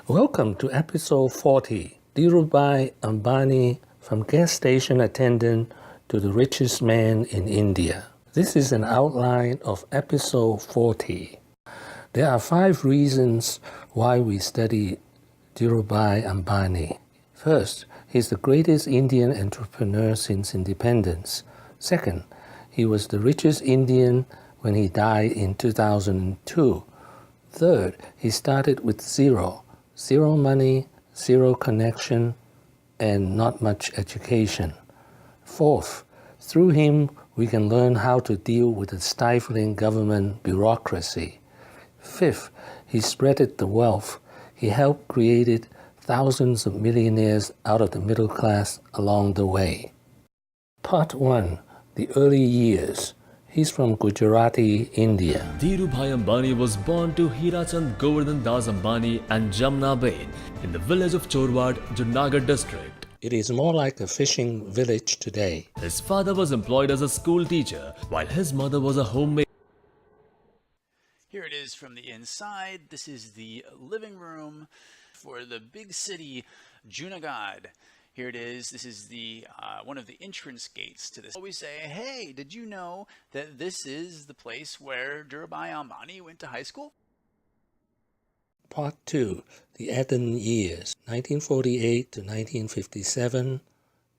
Welcome to episode 40, Dhirubhai Ambani from gas station attendant to the richest man in India. This is an outline of episode 40. There are 5 reasons why we study Dhirubhai Ambani. First, he's the greatest Indian entrepreneur since independence. Second, he was the richest Indian when he died in 2002. Third, he started with zero money, zero connection, and not much education. Fourth, through him, we can learn how to deal with the stifling government bureaucracy. Fifth, he spreaded the wealth. He helped create thousands of millionaires out of the middle class along the way. Part 1, the early years. He's from Gujarati, India. Dhirubhai Ambani was born to Hirachand Govardhan Das Ambani and Jamna Bain in the village of Chorwad, Junagadh district. It is more like a fishing village today. His father was employed as a school teacher, while his mother was a homemaker. Here it is from the inside. This is the living room for the big city, Junagadh. Here it is. This is the one of the entrance gates to this. We say, hey, did you know that this is the place where Dhirubhai Ambani went to high school? Part 2, the Aden years, 1948 to 1957,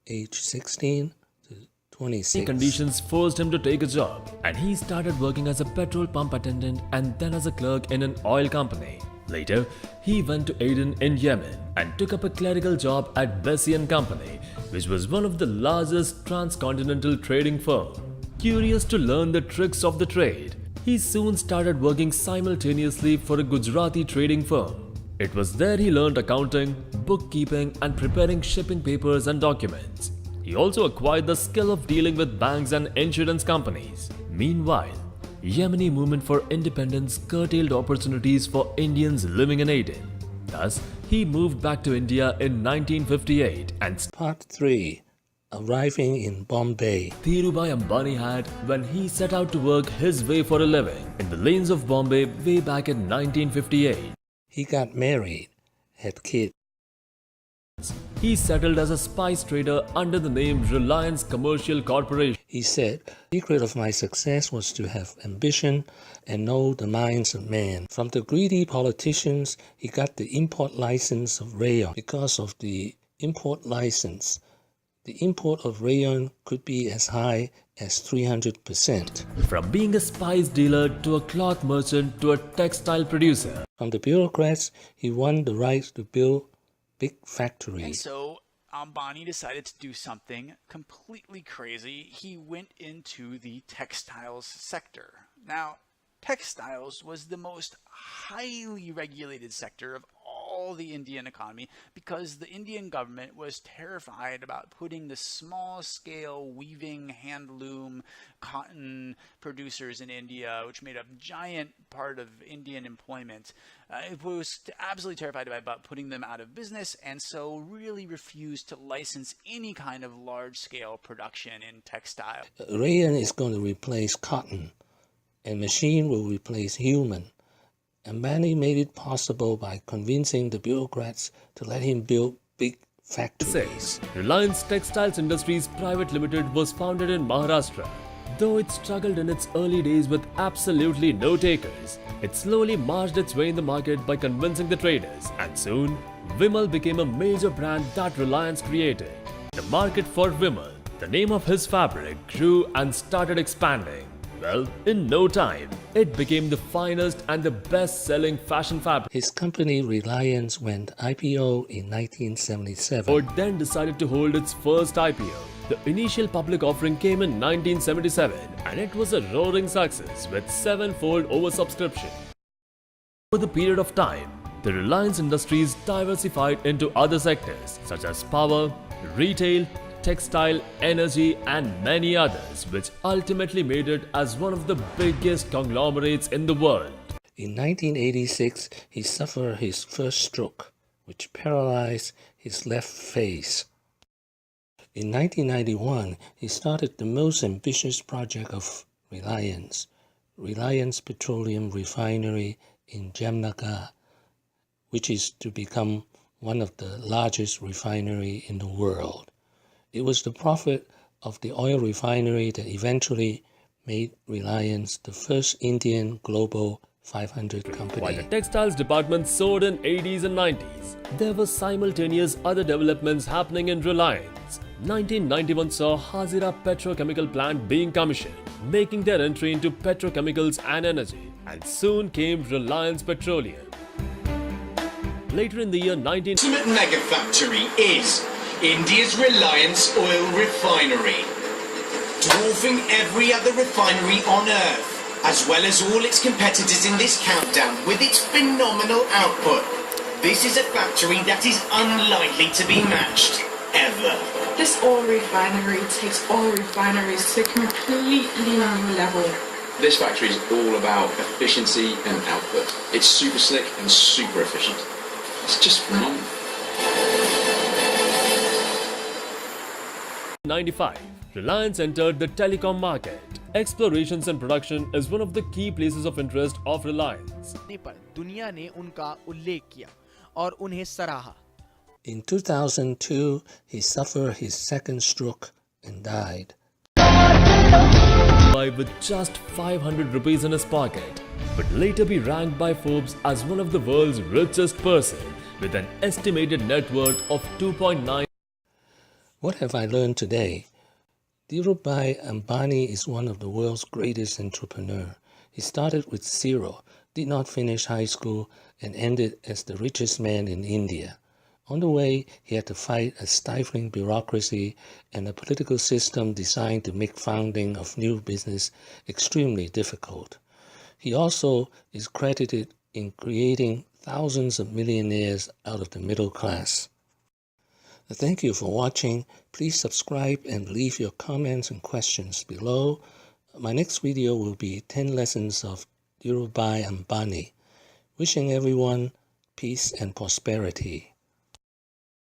age 16 to 26. Conditions forced him to take a job, and he started working as a petrol pump attendant and then as a clerk in an oil company. Later, he went to Aden in Yemen and took up a clerical job at Bessie & Company, which was one of the largest transcontinental trading firms. Curious to learn the tricks of the trade, he soon started working simultaneously for a Gujarati trading firm. It was there he learned accounting, bookkeeping, and preparing shipping papers and documents. He also acquired the skill of dealing with banks and insurance companies. Meanwhile, Yemeni movement for independence curtailed opportunities for Indians living in Aden. Thus, he moved back to India in 1958 and Part 3, arriving in Bombay. Dhirubhai Ambani had when he set out to work his way for a living in the lanes of Bombay way back in 1958. He got married, had kids. He settled as a spice trader under the name Reliance Commercial Corporation. He said, the secret of my success was to have ambition and know the minds of men. From the greedy politicians, he got the import license of rayon. Because of the import license, the import of rayon could be as high as 300%. From being a spice dealer to a cloth merchant to a textile producer. From the bureaucrats, he won the right to build big factories. And so Ambani decided to do something completely crazy. He went into the textiles sector. Now, textiles was the most highly regulated sector of all the Indian economy because the Indian government was terrified about putting the small-scale weaving, handloom, cotton producers in India, which made a giant part of Indian employment. It was absolutely terrified about putting them out of business, and so really refused to license any kind of large-scale production in textile. Rayon is going to replace cotton, and machine will replace human. Ambani made it possible by convincing the bureaucrats to let him build big factories. Reliance Textiles Industries Private Limited was founded in Maharashtra. Though it struggled in its early days with absolutely no takers, it slowly marched its way in the market by convincing the traders, and soon, Vimal became a major brand that Reliance created. The market for Vimal, the name of his fabric, grew and started expanding. Well, in no time, it became the finest and the best-selling fashion fabric. His company Reliance went IPO in 1977. Ford then decided to hold its first IPO. The initial public offering came in 1977 and it was a roaring success with 7-fold oversubscription. Over the period of time, the Reliance Industries diversified into other sectors such as power, retail, textile, energy and many others, which ultimately made it as one of the biggest conglomerates in the world. In 1986, he suffered his first stroke, which paralyzed his left face. In 1991, he started the most ambitious project of Reliance, Reliance Petroleum Refinery in Jamnagar, which is to become one of the largest refinery in the world. It was the profit of the oil refinery that eventually made Reliance the first Indian global 500 company. While the textiles department soared in 80s and 90s, there were simultaneous other developments happening in Reliance. 1991 saw Hazira petrochemical plant being commissioned, making their entry into petrochemicals and energy, and soon came Reliance Petroleum. Later in the year 19... The ultimate mega factory is India's Reliance Oil Refinery, dwarfing every other refinery on earth, as well as all its competitors in this countdown with its phenomenal output. This is a factory that is unlikely to be matched, ever. This oil refinery takes oil refineries to a completely new level. This factory is all about efficiency and output. It's super slick and super efficient. It's just phenomenal. 1995, Reliance entered the telecom market. Explorations and production is one of the key places of interest of Reliance. पर दुनिया ने उनका उल्लेख किया और उन्हें सराहा. In 2002, he suffered his second stroke and died. With just 500 rupees in his pocket, but later be ranked by Forbes as one of the world's richest person with an estimated net worth of 2.9. What have I learned today? Dhirubhai Ambani is one of the world's greatest entrepreneurs. He started with zero, did not finish high school, and ended as the richest man in India. On the way, he had to fight a stifling bureaucracy and a political system designed to make founding of new business extremely difficult. He also is credited in creating thousands of millionaires out of the middle class. Thank you for watching. Please subscribe and leave your comments and questions below. My next video will be 10 lessons of Dhirubhai Ambani. Wishing everyone peace and prosperity.